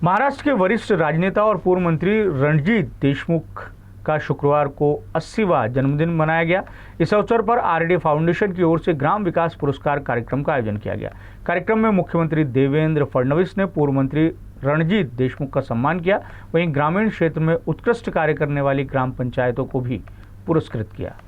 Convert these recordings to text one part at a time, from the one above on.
महाराष्ट्र के वरिष्ठ राजनेता और पूर्व मंत्री रणजीत देशमुख का शुक्रवार को 80वां जन्मदिन मनाया गया। इस अवसर पर आरडी फाउंडेशन की ओर से ग्राम विकास पुरस्कार कार्यक्रम का आयोजन किया गया। कार्यक्रम में मुख्यमंत्री देवेंद्र फडणवीस ने पूर्व मंत्री रणजीत देशमुख का सम्मान किया। वहीं ग्रामीण क्षेत्र में उत्कृष्ट कार्य करने वाली ग्राम पंचायतों को भी पुरस्कृत किया।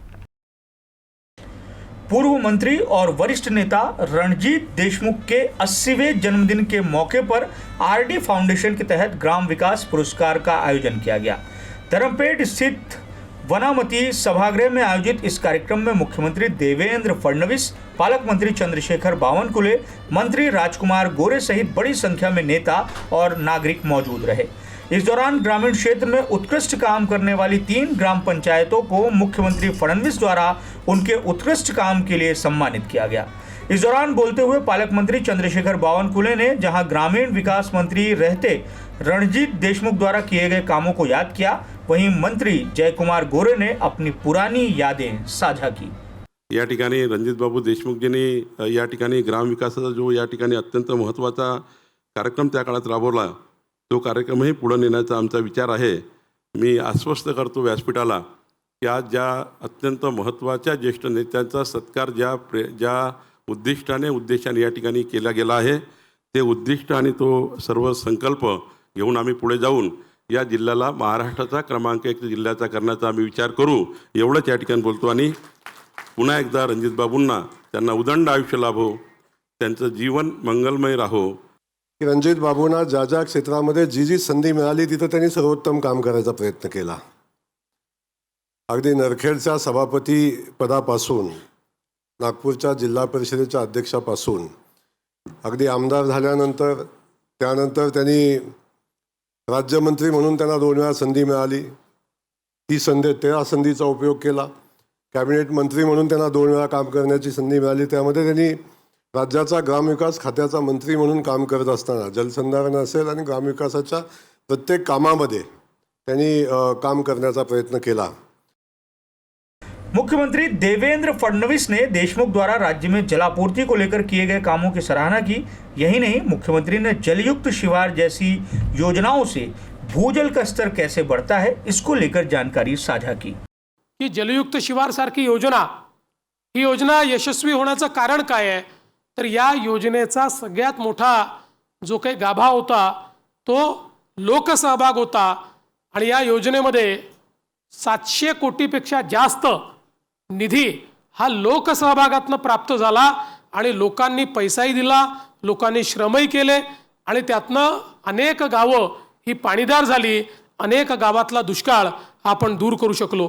पूर्व मंत्री और वरिष्ठ नेता रणजीत देशमुख के 80वें जन्मदिन के मौके पर आरडी फाउंडेशन के तहत ग्राम विकास पुरस्कार का आयोजन किया गया। धर्मपेट स्थित वनामती सभागृह में आयोजित इस कार्यक्रम में मुख्यमंत्री देवेंद्र फडणवीस, पालक मंत्री चंद्रशेखर बावनकुले, मंत्री राजकुमार गोरे सहित बड़ी संख्या में नेता और नागरिक मौजूद रहे। इस दौरान ग्रामीण क्षेत्र में उत्कृष्ट काम करने वाली 3 ग्राम पंचायतों को मुख्यमंत्री फडणवीस द्वारा उनके उत्कृष्ट काम के लिए सम्मानित किया गया। इस दौरान बोलते हुए पालक मंत्री चंद्रशेखर बावनकुले ने जहां ग्रामीण विकास मंत्री रहते रणजीत देशमुख द्वारा किए गए कामों को याद किया, वहीं मंत्री जयकुमार गोरे ने अपनी पुरानी यादें साझा की। या ठिकाणी रणजित बाबू देशमुखजींनी या ठिकाणी ग्राम विकासाचा जो या ठिकाणी अत्यंत महत्त्वाचा कार्यक्रम त्या काळात राबवला, तो कार्यक्रमही पुढे नेण्याचा आमचा विचार आहे। मी आश्वस्त करतो व्यासपीठाला की आज ज्या अत्यंत महत्त्वाच्या ज्येष्ठ नेत्यांचा सत्कार ज्या उद्देशाने या ठिकाणी केला गेला आहे, ते उद्दिष्ट आणि तो सर्व संकल्प घेऊन आम्ही पुढे जाऊन या जिल्ह्याला महाराष्ट्राचा क्रमांक 1 जिल्ह्याचा करण्याचा आम्ही विचार करू, एवढंच या ठिकाणी बोलतो। आणि पुन्हा एकदा रणजित बाबूंना त्यांना उदंड आयुष्य लाभो, त्यांचं जीवन मंगलमय राहो। रणजित बाबूंना ज्या क्षेत्रामध्ये जी संधी मिळाली तिथं त्यांनी सर्वोत्तम काम करायचा प्रयत्न केला। अगदी नरखेडच्या सभापती पदापासून नागपूरच्या जिल्हा परिषदेच्या अध्यक्षापासून अगदी आमदार झाल्यानंतर त्यानंतर त्यांनी राज्यमंत्री म्हणून त्यांना 2 वेळा संधी मिळाली। ती त्या संधीचा उपयोग केला। कॅबिनेट मंत्री म्हणून त्यांना 2 वेळा काम करण्याची संधी मिळाली। त्यामध्ये त्यांनी राज्याचा ग्रामविकास खात्याचा मंत्री म्हणून काम करत असताना जलसंधारण असेल आणि ग्रामविकासाच्या प्रत्येक कामामध्ये त्यांनी काम करण्याचा प्रयत्न केला। मुख्यमंत्री देवेंद्र फडणवीस ने देशमुख द्वारा राज्य में जलापूर्ति को लेकर किए गए कामों की सराहना की। यही नहीं, मुख्यमंत्री ने जलयुक्त शिवार जैसी योजनाओं से भूजल का स्तर कैसे बढ़ता है, इसको लेकर जानकारी साझा की। की जलयुक्त शिवार सारखी योजना, ही योजना यशस्वी होण्याचं कारण काय आहे, तर या योजनेचा सगळ्यात मोठा जो काही गाभा होता तो लोकसहभाग होता। आणि या योजनेमध्ये 700 कोटीपेक्षा जास्त निधी हा लोकसहभागातून प्राप्त झाला आणि लोकांनी पैसाही दिला, लोकांनी श्रमही केले आणि त्यातनं अनेक गावं ही पाणीदार झाली, अनेक गावातला दुष्काळ आपण दूर करू शकलो।